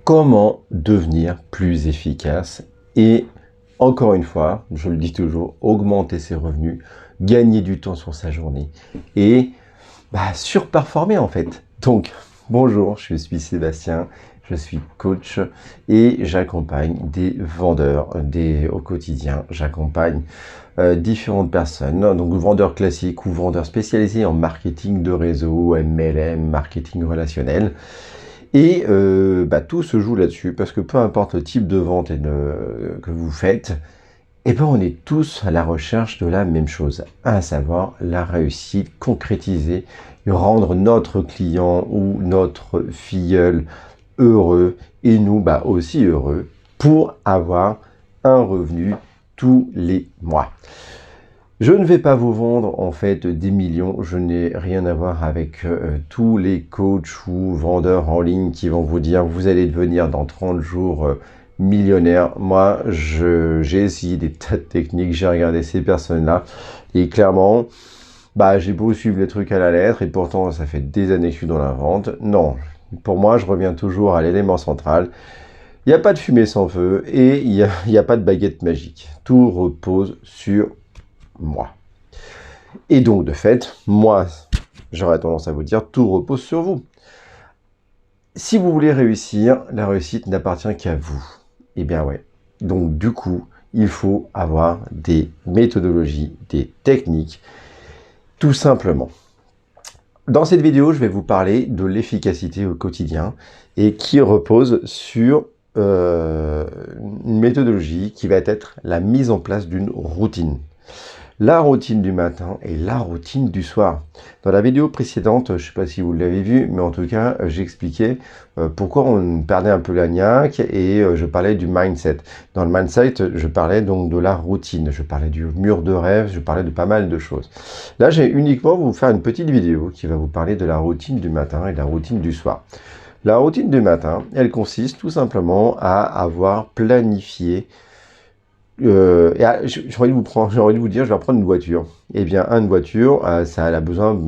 Comment devenir plus efficace et, encore une fois, je le dis toujours, augmenter ses revenus, gagner du temps sur sa journée et surperformer en fait. Donc, bonjour, je suis Sébastien, je suis coach et j'accompagne des vendeurs au quotidien. J'accompagne différentes personnes, donc vendeurs classiques ou vendeurs spécialisés en marketing de réseau, MLM, marketing relationnel. Et tout se joue là-dessus, parce que peu importe le type de vente que vous faites, on est tous à la recherche de la même chose, à savoir la réussite, concrétiser, rendre notre client ou notre filleul heureux, et nous aussi heureux, pour avoir un revenu tous les mois. Je ne vais pas vous vendre en fait des millions, je n'ai rien à voir avec tous les coachs ou vendeurs en ligne qui vont vous dire vous allez devenir dans 30 jours millionnaire. Moi, j'ai essayé des tas de techniques, j'ai regardé ces personnes-là et clairement, j'ai beau suivre les trucs à la lettre et pourtant ça fait des années que je suis dans la vente. Non, pour moi, je reviens toujours à l'élément central. Il n'y a pas de fumée sans feu et il n'y a pas de baguette magique. Tout repose sur moi. Et donc, de fait, moi, j'aurais tendance à vous dire, tout repose sur vous. Si vous voulez réussir, la réussite n'appartient qu'à vous. Eh bien, ouais. Donc, du coup, il faut avoir des méthodologies, des techniques, tout simplement. Dans cette vidéo, je vais vous parler de l'efficacité au quotidien et qui repose sur une méthodologie qui va être la mise en place d'une routine. La routine du matin et la routine du soir. Dans la vidéo précédente, je ne sais pas si vous l'avez vu, mais en tout cas, j'expliquais pourquoi on perdait un peu la niaque et je parlais du mindset. Dans le mindset, je parlais donc de la routine, je parlais du mur de rêve, je parlais de pas mal de choses. Là, j'ai uniquement vous faire une petite vidéo qui va vous parler de la routine du matin et de la routine du soir. La routine du matin, elle consiste tout simplement à avoir planifié j'ai envie de vous dire, je vais reprendre une voiture. Eh bien, une voiture, ça elle a besoin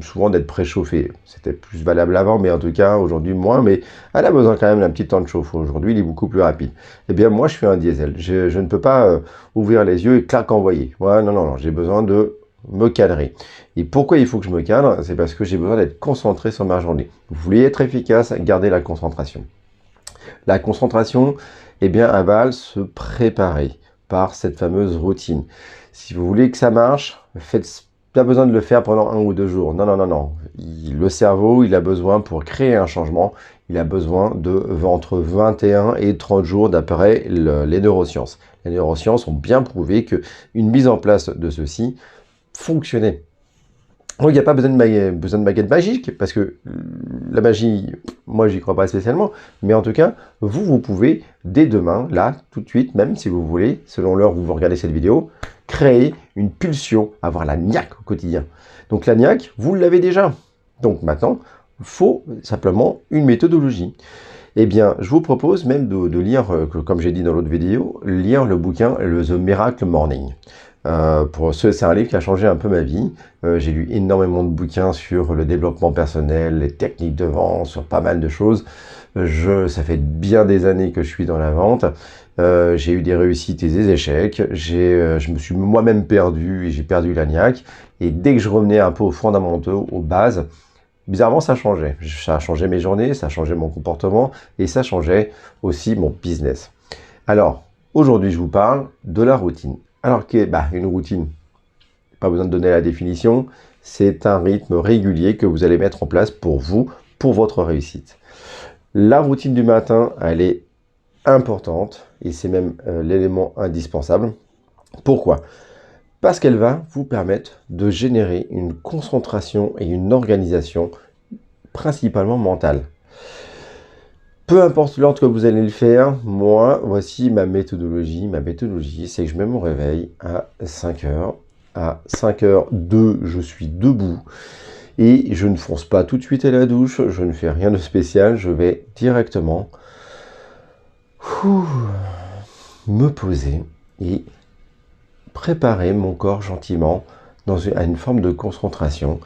souvent d'être préchauffée. C'était plus valable avant, mais en tout cas, aujourd'hui, moins. Mais elle a besoin quand même d'un petit temps de chauffe. Aujourd'hui, il est beaucoup plus rapide. Eh bien, moi, je suis un diesel. Je ne peux pas ouvrir les yeux et clac envoyer. Ouais, non, j'ai besoin de me cadrer. Et pourquoi il faut que je me cadre? C'est parce que j'ai besoin d'être concentré sur ma journée. Vous voulez être efficace, gardez la concentration. La concentration, eh bien, elle va se préparer par cette fameuse routine. Si vous voulez que ça marche, faites pas besoin de le faire pendant 1 ou 2 jours. Non. Le cerveau, il a besoin, pour créer un changement, il a besoin entre 21 et 30 jours d'après les neurosciences. Les neurosciences ont bien prouvé qu'une mise en place de ceci fonctionnait. Donc, il n'y a pas besoin de baguette magique, parce que la magie, moi, j'y crois pas spécialement. Mais en tout cas, vous pouvez, dès demain, là, tout de suite, même si vous voulez, selon l'heure où vous regardez cette vidéo, créer une pulsion, avoir la niaque au quotidien. Donc, la niaque, vous l'avez déjà. Donc, maintenant, il faut simplement une méthodologie. Eh bien, je vous propose même de lire, comme j'ai dit dans l'autre vidéo, lire le bouquin The Miracle Morning. C'est un livre qui a changé un peu ma vie. J'ai lu énormément de bouquins sur le développement personnel, les techniques de vente, sur pas mal de choses. Ça fait bien des années que je suis dans la vente. J'ai eu des réussites et des échecs. Je me suis moi-même perdu et j'ai perdu la niaque. Et dès que je revenais un peu aux fondamentaux, aux bases, bizarrement, ça changeait. Ça a changé mes journées, ça a changé mon comportement et ça changeait aussi mon business. Alors, aujourd'hui, je vous parle de la routine. Alors une routine, pas besoin de donner la définition, c'est un rythme régulier que vous allez mettre en place pour vous, pour votre réussite. La routine du matin, elle est importante et c'est même l'élément indispensable. Pourquoi ? Parce qu'elle va vous permettre de générer une concentration et une organisation principalement mentale. Peu importe l'ordre que vous allez le faire, moi, voici ma méthodologie. Ma méthodologie, c'est que je mets mon réveil à 5 heures. À 5h02, je suis debout et je ne fonce pas tout de suite à la douche. Je ne fais rien de spécial. Je vais directement me poser et préparer mon corps gentiment à une forme de concentration.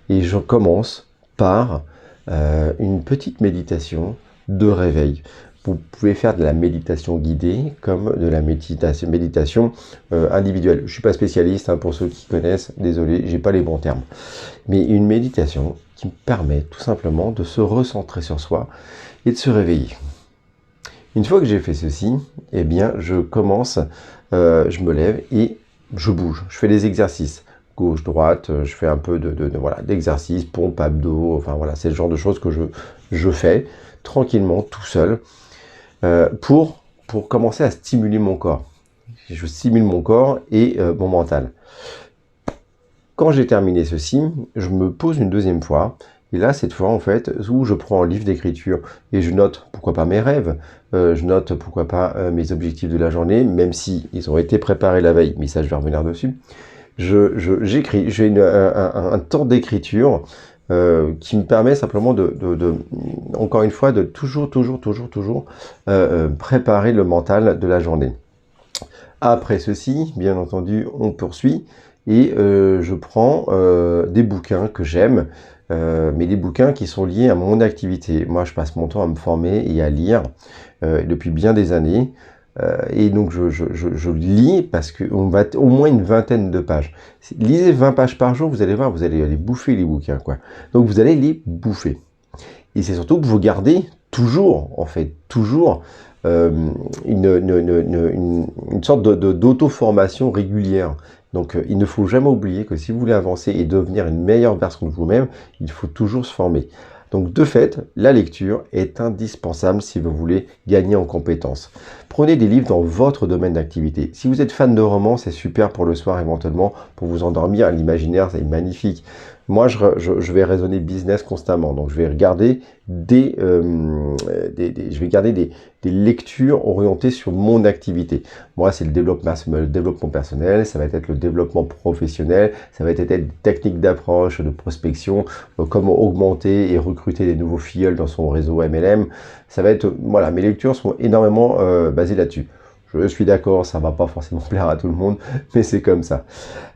Et je commence par une petite méditation de réveil. Vous pouvez faire de la méditation guidée comme de la méditation individuelle. Je ne suis pas spécialiste, hein, pour ceux qui connaissent, désolé, j'ai pas les bons termes. Mais une méditation qui me permet tout simplement de se recentrer sur soi et de se réveiller. Une fois que j'ai fait ceci, eh bien, je commence, je me lève et je bouge. Je fais des exercices, gauche, droite, je fais un peu voilà, d'exercices, pompe, abdos, enfin voilà, c'est le genre de choses que je fais tranquillement, tout seul, pour commencer à stimuler mon corps. Je stimule mon corps et mon mental. Quand j'ai terminé ceci, je me pose une deuxième fois. Et là, cette fois, en fait, où je prends un livre d'écriture et je note, pourquoi pas mes rêves, je note, pourquoi pas mes objectifs de la journée, même si ils ont été préparés la veille, mais ça, je vais revenir dessus. J'écris, j'ai un temps d'écriture qui me permet simplement encore une fois, de toujours préparer le mental de la journée. Après ceci, bien entendu, on poursuit et je prends des bouquins que j'aime, mais des bouquins qui sont liés à mon activité. Moi, je passe mon temps à me former et à lire depuis bien des années. Et donc, je lis parce qu'on va au moins une vingtaine de pages. Lisez 20 pages par jour, vous allez voir, vous allez aller bouffer les bouquins, quoi. Donc, vous allez les bouffer. Et c'est surtout que vous gardez toujours, en fait, toujours une sorte d'auto-formation régulière. Donc, il ne faut jamais oublier que si vous voulez avancer et devenir une meilleure version de vous-même, il faut toujours se former. Donc, de fait, la lecture est indispensable si vous voulez gagner en compétences. Prenez des livres dans votre domaine d'activité. Si vous êtes fan de romans, c'est super pour le soir éventuellement, pour vous endormir. L'imaginaire, c'est magnifique. Moi, je vais raisonner business constamment. Donc, je vais regarder des lectures orientées sur mon activité. Moi, c'est le développement personnel, ça va être le développement professionnel, ça va être des techniques d'approche, de prospection, comment augmenter et recruter des nouveaux filleuls dans son réseau MLM. Ça va être, voilà, mes lectures sont énormément basées là-dessus. Je suis d'accord, ça va pas forcément plaire à tout le monde, mais c'est comme ça.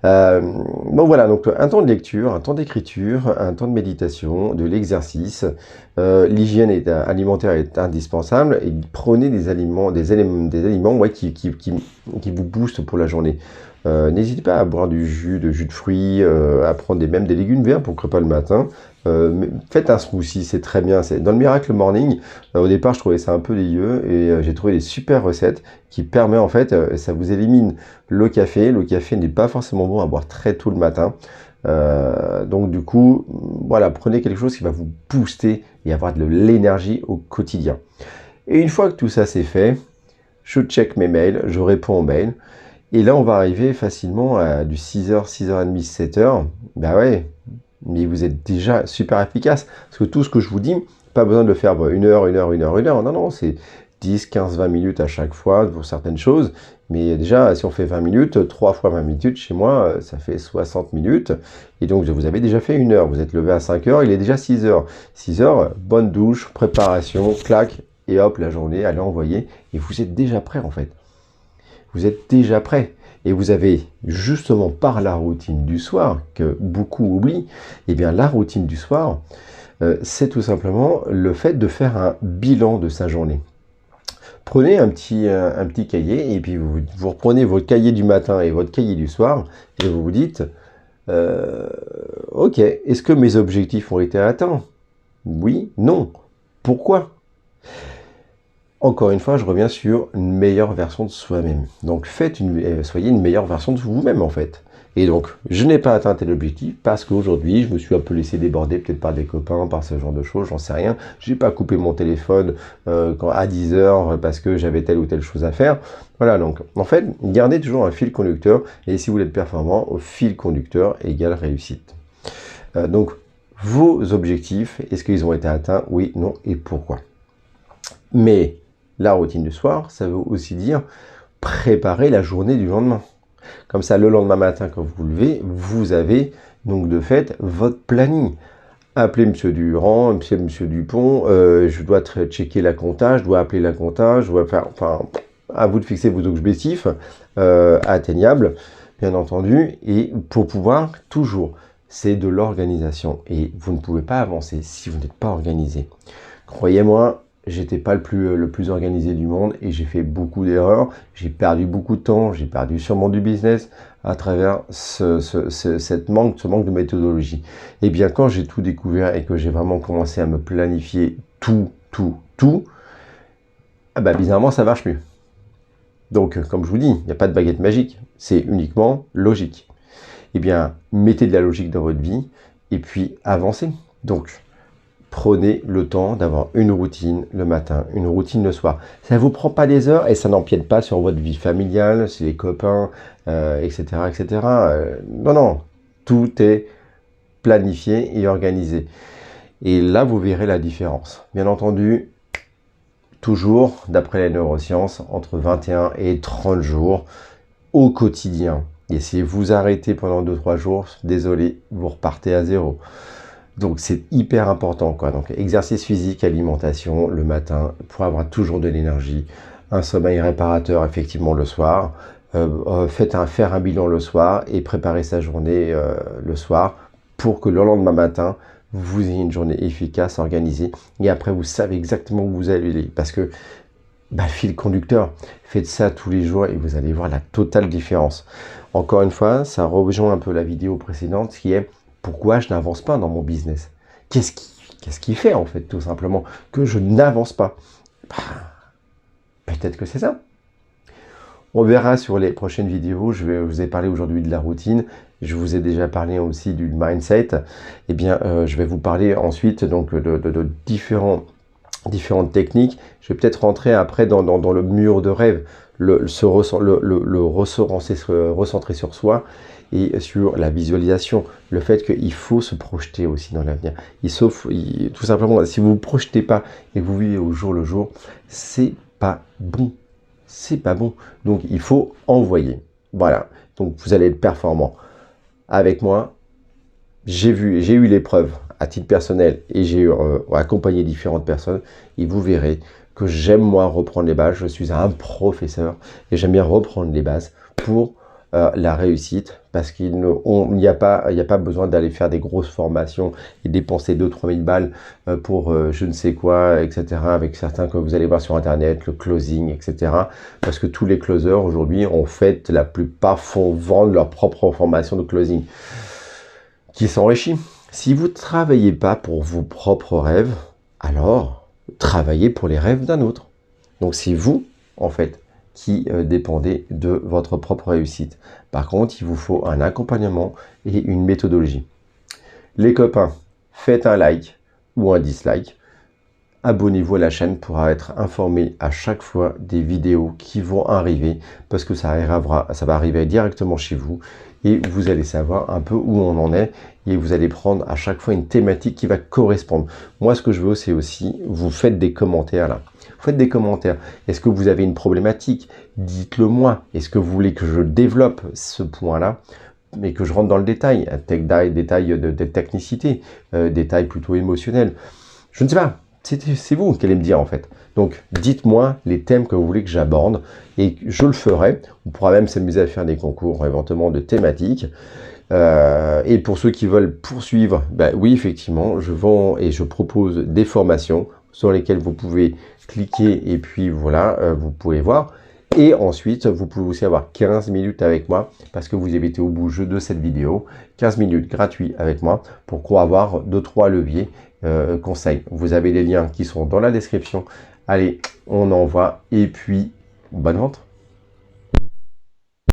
Donc voilà, donc un temps de lecture, un temps d'écriture, un temps de méditation, de l'exercice. L'hygiène alimentaire est indispensable et prenez des aliments, ouais, qui vous boostent pour la journée. N'hésitez pas à boire du jus de fruits, à prendre même des légumes verts pour repas le matin. Faites un smoothie, c'est très bien. Dans le Miracle Morning, au départ, je trouvais ça un peu dégueu et j'ai trouvé des super recettes qui permettent, en fait, ça vous élimine le café. Le café n'est pas forcément bon à boire très tôt le matin. Donc du coup, voilà, prenez quelque chose qui va vous booster et avoir de l'énergie au quotidien. Et une fois que tout ça c'est fait, je check mes mails, je réponds aux mails. Et là, on va arriver facilement à du 6h, 6h30, 7h. Bah ouais, mais vous êtes déjà super efficace. Parce que tout ce que je vous dis, pas besoin de le faire 1 heure. Non, non, c'est 10, 15, 20 minutes à chaque fois pour certaines choses. Mais déjà, si on fait 20 minutes, 3 fois 20 minutes chez moi, ça fait 60 minutes. Et donc, vous avez déjà fait 1 heure. Vous êtes levé à 5 heures, il est déjà 6h. 6h, bonne douche, préparation, clac, et hop, la journée, allez envoyer. Et vous êtes déjà prêt, en fait. Vous êtes déjà prêt. Et vous avez justement par la routine du soir, que beaucoup oublient, eh bien la routine du soir, c'est tout simplement le fait de faire un bilan de sa journée. Prenez un petit cahier et puis vous reprenez votre cahier du matin et votre cahier du soir et vous vous dites, ok, est-ce que mes objectifs ont été atteints? Oui, non. Pourquoi? Encore une fois, je reviens sur une meilleure version de soi-même. Donc, soyez une meilleure version de vous-même, en fait. Et donc, je n'ai pas atteint tel objectif parce qu'aujourd'hui, je me suis un peu laissé déborder, peut-être par des copains, par ce genre de choses, j'en sais rien. J'ai pas coupé mon téléphone à 10h parce que j'avais telle ou telle chose à faire. Voilà, donc, en fait, gardez toujours un fil conducteur. Et si vous voulez être performant, au fil conducteur égale réussite. Donc, vos objectifs, est-ce qu'ils ont été atteints? Oui, non, et pourquoi? Mais la routine du soir, ça veut aussi dire préparer la journée du lendemain. Comme ça, le lendemain matin, quand vous vous levez, vous avez donc de fait votre planning. Appelez Monsieur Durand, Monsieur Dupont, je dois checker la compta, je dois appeler la compta, je dois faire, enfin, à vous de fixer vos objectifs atteignables, bien entendu, et pour pouvoir toujours, c'est de l'organisation. Et vous ne pouvez pas avancer si vous n'êtes pas organisé. Croyez-moi, j'étais pas le plus organisé du monde et j'ai fait beaucoup d'erreurs. J'ai perdu beaucoup de temps, j'ai perdu sûrement du business à travers ce manque de méthodologie. Et bien, quand j'ai tout découvert et que j'ai vraiment commencé à me planifier tout, ah bah, bizarrement, ça marche mieux. Donc, comme je vous dis, il n'y a pas de baguette magique, c'est uniquement logique. Eh bien, mettez de la logique dans votre vie et puis avancez. Donc, prenez le temps d'avoir une routine le matin, une routine le soir. Ça ne vous prend pas des heures et ça n'empiète pas sur votre vie familiale, sur les copains, etc. etc. Non, tout est planifié et organisé. Et là, vous verrez la différence. Bien entendu, toujours, d'après les neurosciences, entre 21 et 30 jours au quotidien. Et si vous arrêtez pendant 2-3 jours, désolé, vous repartez à zéro. Donc c'est hyper important, quoi. Donc exercice physique, alimentation le matin pour avoir toujours de l'énergie, un sommeil réparateur effectivement le soir. Faire un bilan le soir et préparer sa journée le soir pour que le lendemain matin vous ayez une journée efficace, organisée et après vous savez exactement où vous allez aller parce que fil conducteur, faites ça tous les jours et vous allez voir la totale différence. Encore une fois, ça rejoint un peu la vidéo précédente qui est pourquoi je n'avance pas dans mon business. Qu'est-ce qui fait en fait tout simplement que je n'avance pas? Peut-être que c'est ça. On verra sur les prochaines vidéos. Je vous ai parlé aujourd'hui de la routine. Je vous ai déjà parlé aussi du mindset. Eh bien, je vais vous parler ensuite donc de différentes techniques. Je vais peut-être rentrer après dans le mur de rêve, recentrer sur soi et sur la visualisation. Le fait qu'il faut se projeter aussi dans l'avenir. Tout simplement, si vous ne vous projetez pas et que vous vivez au jour le jour, c'est pas bon. C'est pas bon. Donc, il faut envoyer. Voilà. Donc, vous allez être performant. Avec moi, j'ai eu l'épreuve à titre personnel et j'ai accompagné différentes personnes et vous verrez que j'aime moi reprendre les bases. Je suis un professeur et j'aime bien reprendre les bases pour la réussite parce qu'il n'y a pas besoin d'aller faire des grosses formations et dépenser 2-3 000 balles pour je ne sais quoi, etc. avec certains que vous allez voir sur internet, le closing, etc. Parce que tous les closers aujourd'hui, en fait, la plupart font vendre leur propre formation de closing qui s'enrichit. Si vous ne travaillez pas pour vos propres rêves, alors travaillez pour les rêves d'un autre. Donc c'est vous, en fait, qui dépendez de votre propre réussite. Par contre, il vous faut un accompagnement et une méthodologie. Les copains, faites un like ou un dislike. Abonnez-vous à la chaîne pour être informé à chaque fois des vidéos qui vont arriver parce que ça va arriver directement chez vous et vous allez savoir un peu où on en est et vous allez prendre à chaque fois une thématique qui va correspondre. Moi, ce que je veux, c'est aussi, vous faites des commentaires là. Vous faites des commentaires. Est-ce que vous avez une problématique? Dites-le moi. Est-ce que vous voulez que je développe ce point-là? Mais que je rentre dans le détail, détail de technicité, détail plutôt émotionnel. Je ne sais pas. C'est vous qui allez me dire en fait. Donc dites-moi les thèmes que vous voulez que j'aborde et je le ferai. On pourra même s'amuser à faire des concours éventuellement de thématiques. Et pour ceux qui veulent poursuivre, oui effectivement, je propose des formations sur lesquelles vous pouvez cliquer et puis voilà, vous pouvez voir. Et ensuite, vous pouvez aussi avoir 15 minutes avec moi parce que vous avez été au bout de cette vidéo. 15 minutes gratuits avec moi pour avoir 2-3 leviers conseils. Vous avez les liens qui sont dans la description. Allez, on envoie et puis bonne vente.